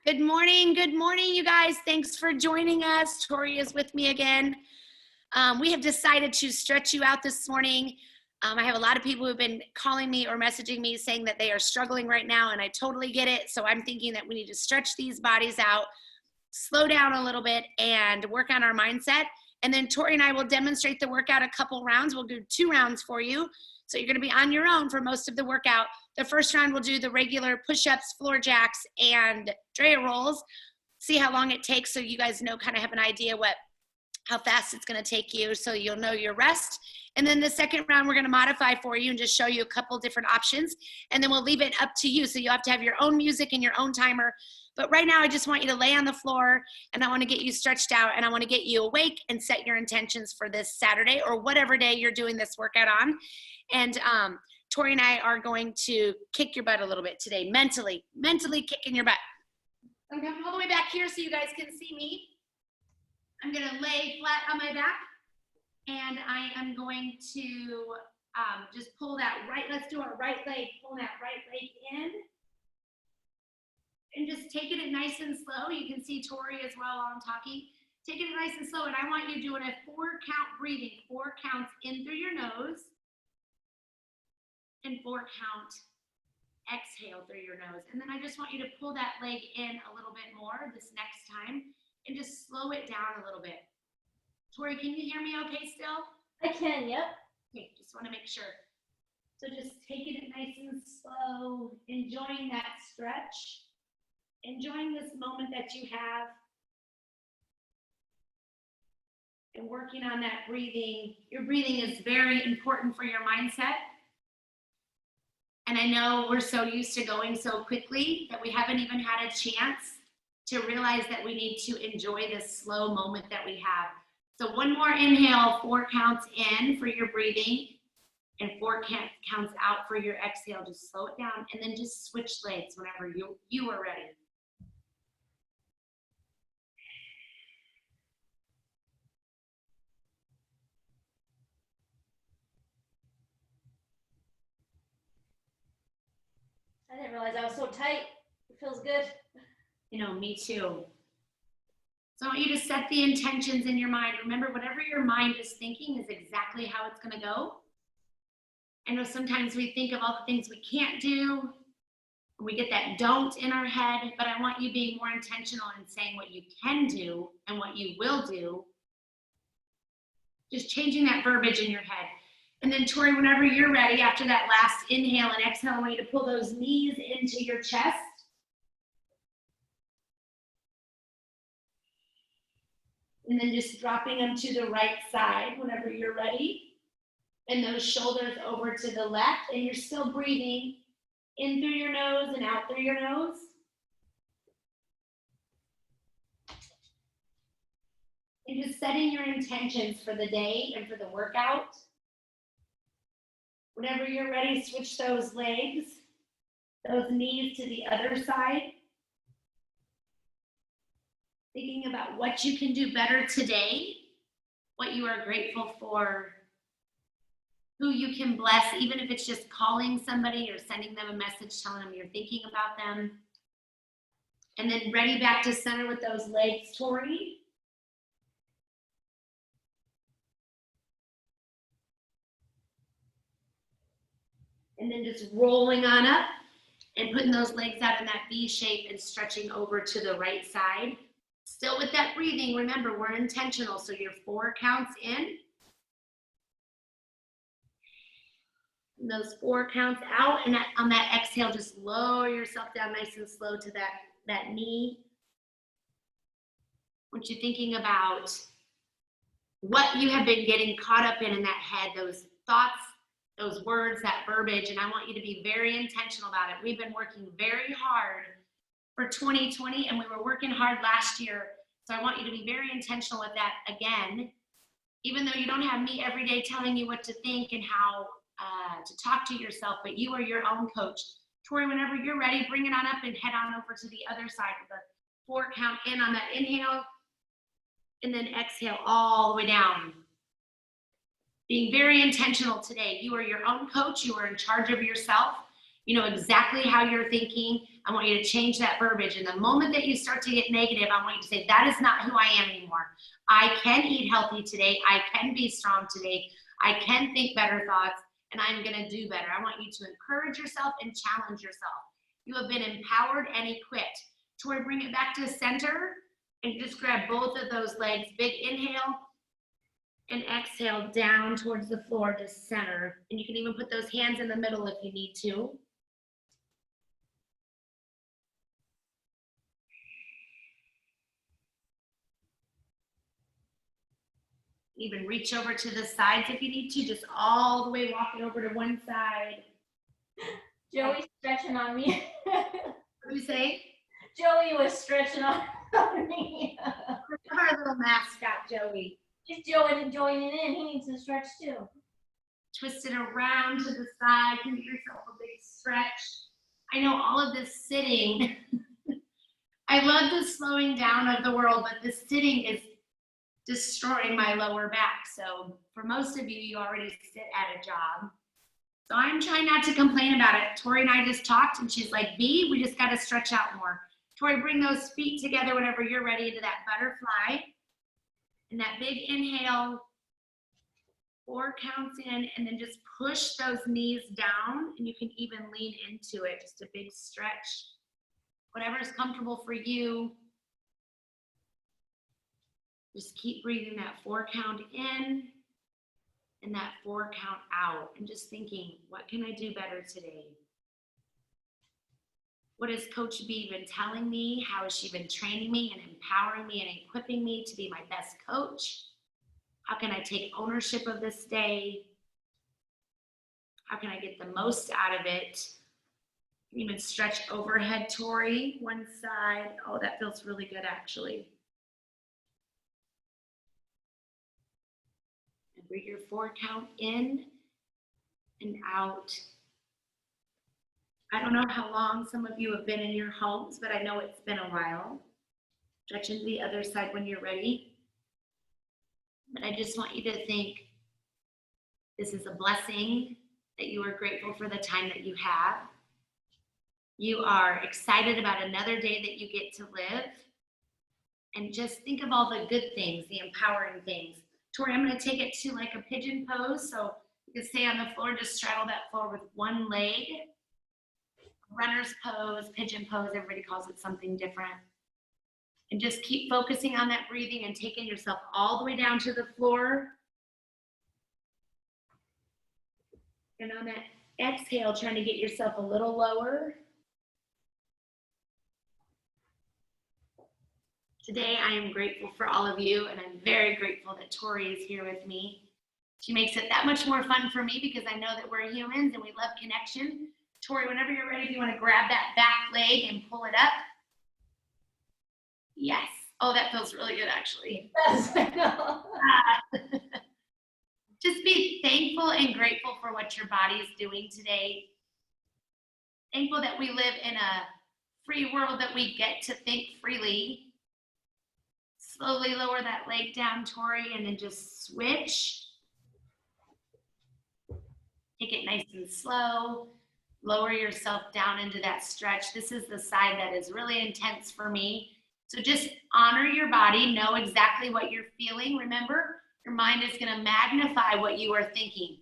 Good morning, you guys. Thanks for joining us. Tori is with me again. We have decided to stretch you out this morning. I have a lot of people who've been calling me or messaging me saying that they are struggling right now, and I totally get it. So I'm thinking that we need to stretch these bodies out, slow down a little bit, and work on our mindset. And then Tori and I will demonstrate the workout a couple rounds. We'll do 2 rounds for you. So you're going to be on your own for most of the workout. The first round we'll do the regular push-ups, floor jacks, and Drea rolls. See how long it takes so you guys know, kind of have an idea how fast it's going to take you, so you'll know your rest. And then the second round we're going to modify for you and just show you a couple different options, and then we'll leave it up to you. So you'll have to have your own music and your own timer. But right now I just want you to lay on the floor, and I want to get you stretched out, and I want to get you awake and set your intentions for this Saturday or whatever day you're doing this workout on. And Tori and I are going to kick your butt a little bit today, mentally kicking your butt. I'm coming all the way back here so you guys can see me. I'm going to lay flat on my back, and I am going to just pull that right, let's do our right leg, pull that right leg in, and just taking it nice and slow. You can see Tori as well while I'm talking. Taking it nice and slow, and I want you doing a 4-count breathing, 4 counts in through your nose, and 4 count exhale through your nose. And then I just want you to pull that leg in a little bit more this next time and just slow it down a little bit. Tori, can you hear me okay still? I can, yep. Okay, just want to make sure. So just taking it nice and slow, enjoying that stretch, enjoying this moment that you have, and working on that breathing. Your breathing is very important for your mindset. And I know we're so used to going so quickly that we haven't even had a chance to realize that we need to enjoy this slow moment that we have. So 1 more inhale, 4 counts in for your breathing, and 4 counts out for your exhale. Just slow it down, and then just switch legs whenever you are ready. I didn't realize I was so tight. It feels good. You know, me too. So I want you to set the intentions in your mind. Remember, whatever your mind is thinking is exactly how it's going to go. I know sometimes we think of all the things we can't do, and we get that don't in our head, but I want you being more intentional in saying what you can do and what you will do. Just changing that verbiage in your head. And then Tori, whenever you're ready, after that last inhale and exhale, I want you to pull those knees into your chest. And then just dropping them to the right side whenever you're ready. And those shoulders over to the left. And you're still breathing in through your nose and out through your nose. And just setting your intentions for the day and for the workout. Whenever you're ready, switch those legs, those knees to the other side. Thinking about what you can do better today, what you are grateful for, who you can bless, even if it's just calling somebody or sending them a message telling them you're thinking about them. And then ready back to center with those legs, Tori. And then just rolling on up and putting those legs out in that V shape and stretching over to the right side. Still with that breathing, remember, we're intentional. So your 4 counts in. And those 4 counts out. And on that exhale, just lower yourself down nice and slow to that knee. I want you thinking about what you have been getting caught up in that head, those thoughts, those words, that verbiage, and I want you to be very intentional about it. We've been working very hard for 2020, and we were working hard last year, so I want you to be very intentional with that again. Even though you don't have me every day telling you what to think and how to talk to yourself, but you are your own coach. Tori, whenever you're ready, bring it on up and head on over to the other side with a 4 count in on that inhale, and then exhale all the way down. Being very intentional today. You are your own coach. You are in charge of yourself. You know exactly how you're thinking, I want you to change that verbiage. And the moment that you start to get negative, I want you to say, that is not who I am anymore. I can eat healthy today. I can be strong today. I can think better thoughts, and I'm going to do better. I want you to encourage yourself and challenge yourself. You have been empowered and equipped. Tori, bring it back to center and just grab both of those legs. Big inhale and exhale down towards the floor to center. And you can even put those hands in the middle if you need to. Even reach over to the sides if you need to, just all the way walking over to one side. Joey's stretching on me. What do you say? Joey was stretching on me. Our little mascot, Joey. He's joining in. He needs to stretch too. Twist it around to the side. Give yourself a big stretch. I know all of this sitting. I love the slowing down of the world, but the sitting is destroying my lower back. So for most of you, you already sit at a job. So I'm trying not to complain about it. Tori and I just talked and she's like, B, we just got to stretch out more. Tori, bring those feet together whenever you're ready into that butterfly. And that big inhale, 4 counts in, and then just push those knees down, and you can even lean into it. Just a big stretch. Whatever is comfortable for you. Just keep breathing that 4 count in and that 4 count out, and just thinking, what can I do better today? What has Coach B been telling me? How has she been training me and empowering me and equipping me to be my best coach? How can I take ownership of this day? How can I get the most out of it? Even stretch overhead, Tori, one side. Oh, that feels really good, actually. And bring your 4 count in and out. I don't know how long some of you have been in your homes, but I know it's been a while. Stretch into the other side when you're ready. But I just want you to think this is a blessing, that you are grateful for the time that you have. You are excited about another day that you get to live. And just think of all the good things, the empowering things. Tori, I'm going to take it to like a pigeon pose. So you can stay on the floor, just straddle that floor with one leg. Runner's pose, pigeon pose, everybody calls it something different. And just keep focusing on that breathing and taking yourself all the way down to the floor. And on that exhale, trying to get yourself a little lower. Today, I am grateful for all of you, and I'm very grateful that Tori is here with me. She makes it that much more fun for me because I know that we're humans and we love connection. Tori, whenever you're ready, if you want to grab that back leg and pull it up. Yes. Oh, that feels really good, actually. Just be thankful and grateful for what your body is doing today. Thankful that we live in a free world, that we get to think freely. Slowly lower that leg down, Tori, and then just switch. Take it nice and slow. Lower yourself down into that stretch. This is the side that is really intense for me. So just honor your body, know exactly what you're feeling. Remember, your mind is going to magnify what you are thinking.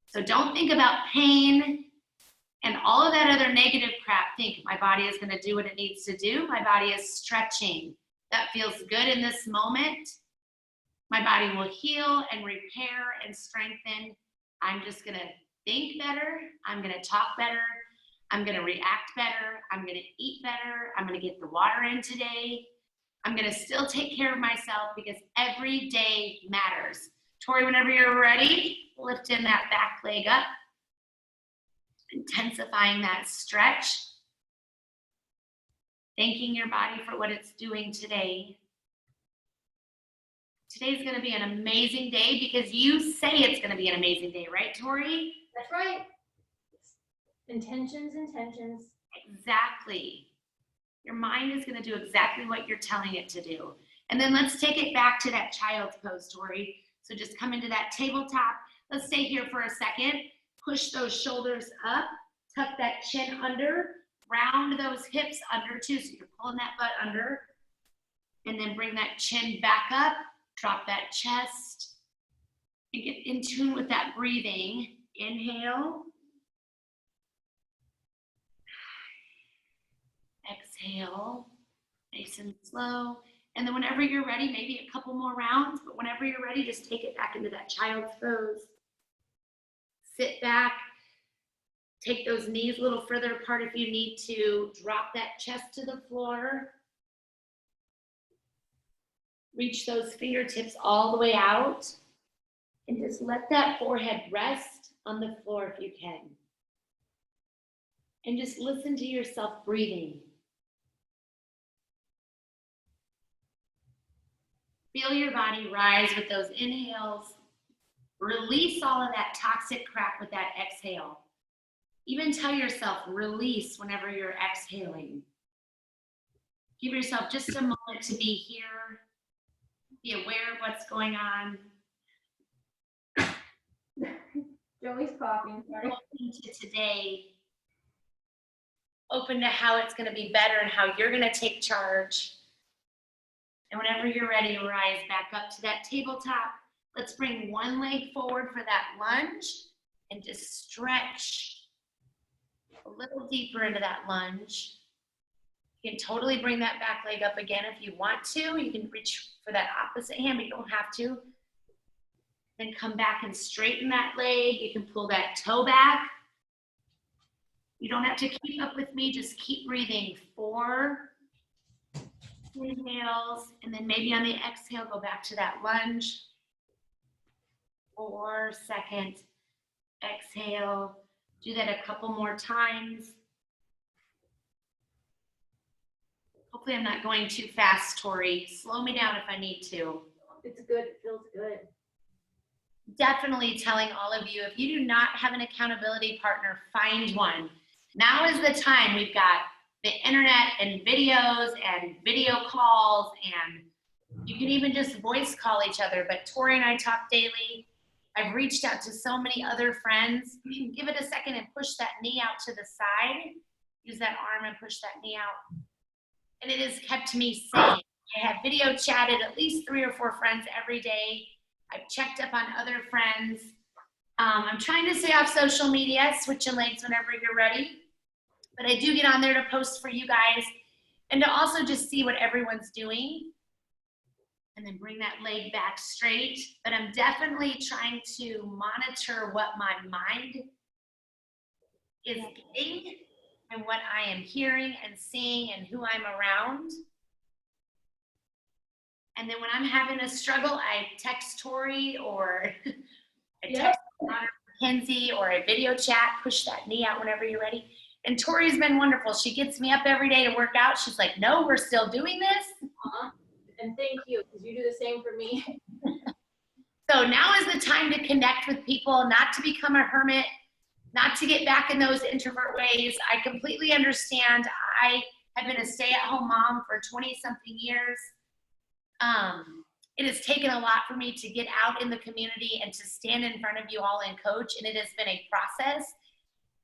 So don't think about pain and all of that other negative crap. Think, my body is going to do what it needs to do. My body is stretching. That feels good in this moment. My body will heal and repair and strengthen. I'm just going to think better. I'm going to talk better. I'm going to react better. I'm going to eat better. I'm going to get the water in today. I'm going to still take care of myself because every day matters. Tori, whenever you're ready, lift in that back leg up, intensifying that stretch, thanking your body for what it's doing today. Today's going to be an amazing day because you say it's going to be an amazing day, right, Tori? That's right. Intentions. Exactly. Your mind is going to do exactly what you're telling it to do. And then let's take it back to that child's pose, Tori. So just come into that tabletop. Let's stay here for a second. Push those shoulders up. Tuck that chin under. round those hips under too, so you're pulling that butt under. And then bring that chin back up, drop that chest, and get in tune with that breathing. Inhale. Exhale, nice and slow. And then whenever you're ready, maybe a couple more rounds, but whenever you're ready, just take it back into that child's pose. Sit back, take those knees a little further apart if you need to. Drop that chest to the floor. Reach those fingertips all the way out. And just let that forehead rest on the floor if you can. And just listen to yourself breathing. Feel your body rise with those inhales. Release all of that toxic crap with that exhale. Even tell yourself, release whenever you're exhaling. Give yourself just a moment to be here. Be aware of what's going on. Joey's coughing, sorry. Open to today. Open to how it's going to be better and how you're going to take charge. And whenever you're ready, rise back up to that tabletop. Let's bring one leg forward for that lunge and just stretch a little deeper into that lunge. You can totally bring that back leg up again if you want to. You can reach for that opposite hand, but you don't have to. Then come back and straighten that leg. You can pull that toe back. You don't have to keep up with me. Just keep breathing. 4 inhales, and then maybe on the exhale, go back to that lunge. 4 second exhale. Do that a couple more times. Hopefully I'm not going too fast, Tori. Slow me down if I need to. It's good, it feels good. Definitely telling all of you, if you do not have an accountability partner, find one. Now is the time. We've got the internet and videos and video calls, and you can even just voice call each other. But Tori and I talk daily. I've reached out to so many other friends. You can give it a second and push that knee out to the side. Use that arm and push that knee out. And it has kept me sane. I have video chatted at least 3 or 4 friends every day. I've checked up on other friends. I'm trying to stay off social media, switching legs whenever you're ready. But I do get on there to post for you guys and to also just see what everyone's doing. And then bring that leg back straight. But I'm definitely trying to monitor what my mind is getting and what I am hearing and seeing and who I'm around. And then when I'm having a struggle, I text Tori or I text Mackenzie or a video chat, push that knee out whenever you're ready. And Tori's been wonderful. She gets me up every day to work out. She's like, no, we're still doing this. And thank you, because you do the same for me. So now is the time to connect with people, not to become a hermit, not to get back in those introvert ways. I completely understand. I have been a stay-at-home mom for 20-something years. It has taken a lot for me to get out in the community and to stand in front of you all and coach, and it has been a process.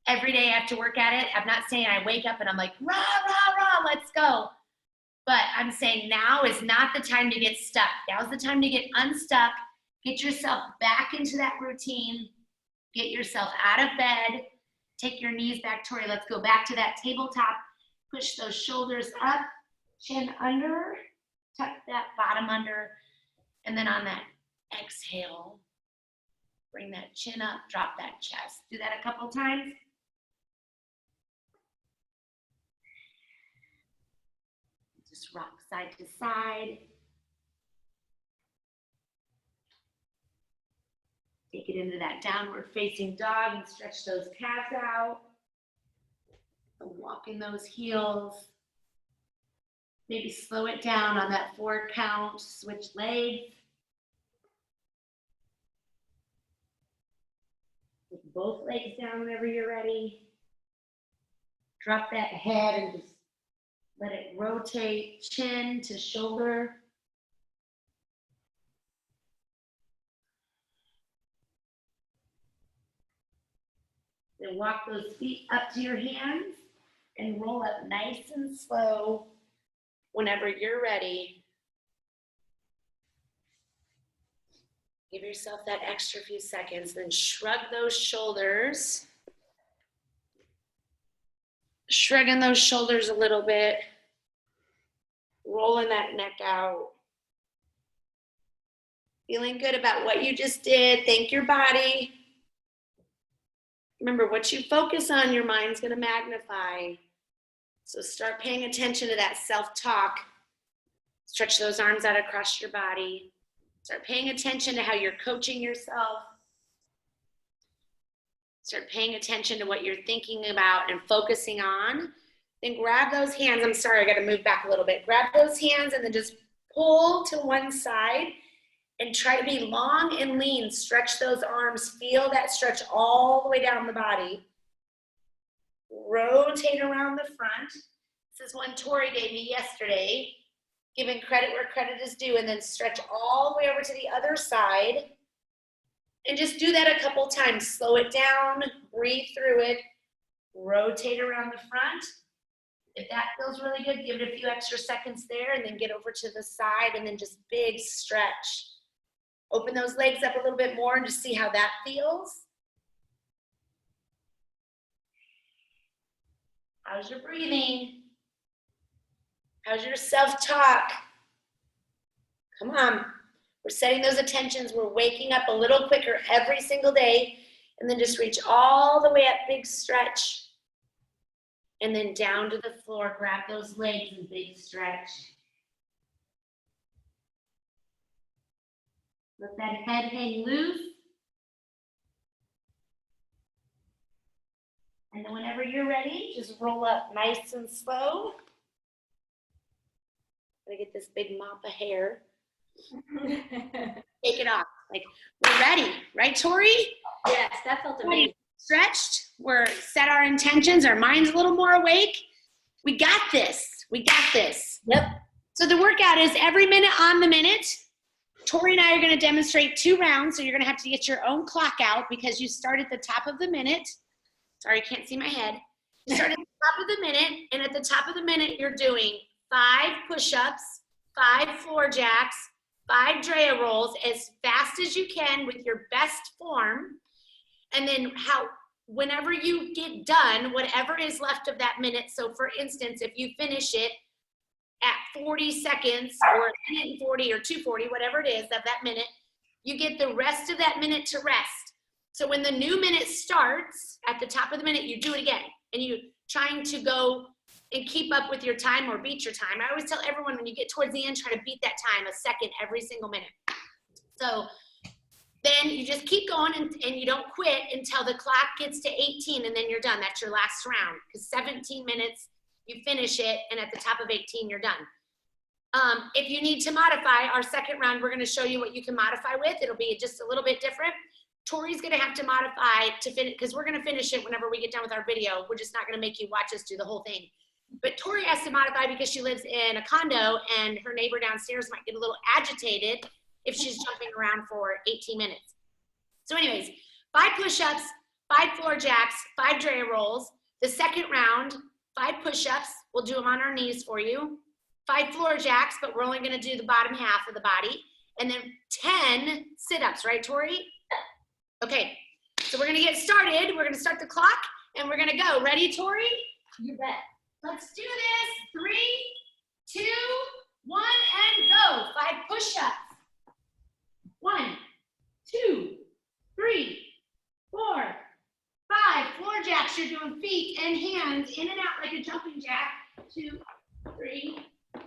Every day I have to work at it. I'm not saying I wake up and I'm like, rah, rah, rah, let's go. But I'm saying now is not the time to get stuck. Now's the time to get unstuck, get yourself back into that routine, get yourself out of bed, take your knees back, Tori. Let's go back to that tabletop. Push those shoulders up, chin under, tuck that bottom under, and then on that exhale, bring that chin up, drop that chest. Do that a couple times. Just rock side to side. Take it into that downward facing dog and stretch those calves out. And walk in those heels. Maybe slow it down on that 4 count, switch legs. Put both legs down whenever you're ready. Drop that head and just let it rotate, chin to shoulder. Then walk those feet up to your hands And roll up nice and slow whenever you're ready. Give yourself that extra few seconds, then shrug those shoulders. Shrugging those shoulders a little bit. Rolling that neck out. Feeling good about what you just did. Thank your body. Remember, what you focus on, your mind's going to magnify. So start paying attention to that self-talk. Stretch those arms out across your body. Start paying attention to how you're coaching yourself. Start paying attention to what you're thinking about and focusing on. Then grab those hands. I'm sorry, I got to move back a little bit. Grab those hands and then just pull to one side and try to be long and lean. Stretch those arms. Feel that stretch all the way down the body. Rotate around the front. This is one Tori gave me yesterday. Giving credit where credit is due, and then stretch all the way over to the other side. And just do that a couple times. Slow it down, breathe through it, rotate around the front. If that feels really good, give it a few extra seconds there, and then get over to the side, and then just big stretch. Open those legs up a little bit more and just see how that feels. How's your breathing? How's your self-talk? Come on. We're setting those attentions. We're waking up a little quicker every single day. And then just reach all the way up, big stretch. And then down to the floor. Grab those legs and big stretch. Let that head hang loose. And then whenever you're ready, just roll up nice and slow. Gotta get this big mop of hair. Take it off. Like, we're ready, right, Tori? Yes, that felt amazing. Stretched. We're set our intentions. Our mind's a little more awake. We got this. We got this. Yep. So the workout is every minute on the minute. Tori and I are going to demonstrate 2 rounds, so you're going to have to get your own clock out because you start at the top of the minute. Sorry, I can't see my head. You start at the top of the minute, and at the top of the minute, you're doing 5 push-ups, 5 floor jacks, 5 Drea rolls as fast as you can with your best form. And then whenever you get done, whatever is left of that minute. So for instance, if you finish it at 40 seconds or 40 or 240, whatever it is of that minute, you get the rest of that minute to rest. So when the new minute starts at the top of the minute, you do it again. And you trying to go and keep up with your time or beat your time. I always tell everyone when you get towards the end, try to beat that time a second every single minute. So then you just keep going and you don't quit until the clock gets to 18 and then you're done. That's your last round because 17 minutes, you finish it, and at the top of 18, you're done. If you need to modify, our second round, we're gonna show you what you can modify with. It'll be just a little bit different. Tori's gonna have to modify to finish, because we're gonna finish it whenever we get done with our video. We're just not gonna make you watch us do the whole thing. But Tori has to modify because she lives in a condo and her neighbor downstairs might get a little agitated if she's jumping around for 18 minutes. So anyways, 5 push-ups, 5 floor jacks, 5 Drea rolls. The second round, 5 push-ups. We'll do them on our knees for you. 5 floor jacks, but we're only gonna do the bottom half of the body. And then 10 sit-ups, right, Tori? Okay, so we're gonna get started. We're gonna start the clock and we're gonna go. Ready, Tori? You bet. Let's do this. 3, 2, 1, and go. 5 push-ups. 1, 2, 3, 4, 5. Floor jacks. You're doing feet and hands in and out like a jumping jack. 2, 3,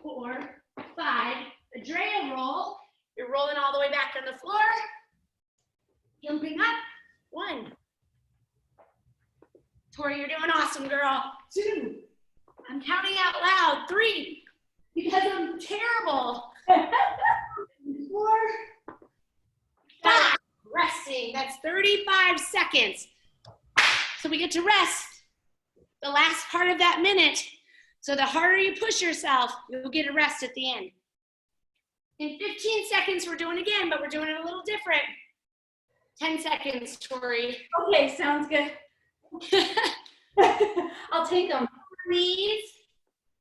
4, 5. A Drea roll. You're rolling all the way back on the floor. Jumping up. 1. Tori, you're doing awesome, girl. 2. I'm counting out loud. 3, because I'm terrible. 4, 5, resting. That's 35 seconds. So we get to rest the last part of that minute. So the harder you push yourself, you'll get a rest at the end. In 15 seconds, we're doing it again, but we're doing it a little different. 10 seconds, Tori. Okay, sounds good. I'll take them. knees.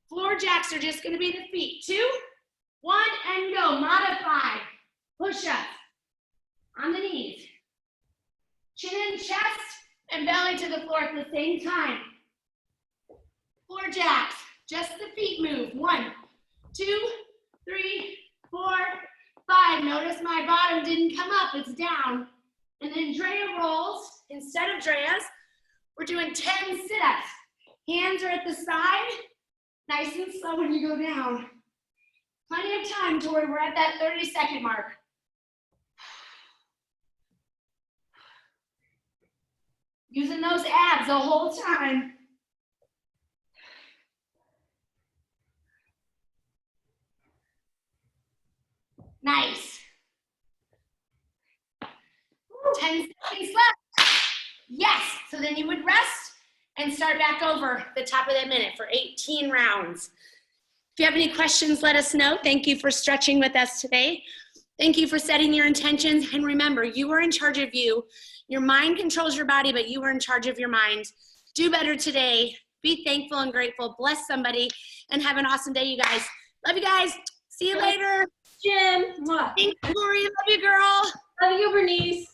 Floor jacks are just gonna be the feet. 2, 1, and go. Modify. Push-ups on the knees. Chin, chest, and belly to the floor at the same time. Floor jacks, just the feet move. 1, 2, 3, 4, 5. Notice my bottom didn't come up, it's down. And then Drea rolls. Instead of Drea's, we're doing 10 sit-ups. Hands are at the side, nice and slow when you go down. Plenty of time, Tori, we're at that 30-second mark. Using those abs the whole time. Nice. 10 seconds left. Yes, so then you would rest and start back over the top of that minute for 18 rounds. If you have any questions, let us know. Thank you for stretching with us today. Thank you for setting your intentions. And remember, you are in charge of you. Your mind controls your body, but you are in charge of your mind. Do better today. Be thankful and grateful. Bless somebody and have an awesome day, you guys. Love you guys. See you later. Jim. Thanks, Lori. Love you, girl. Love you, Bernice.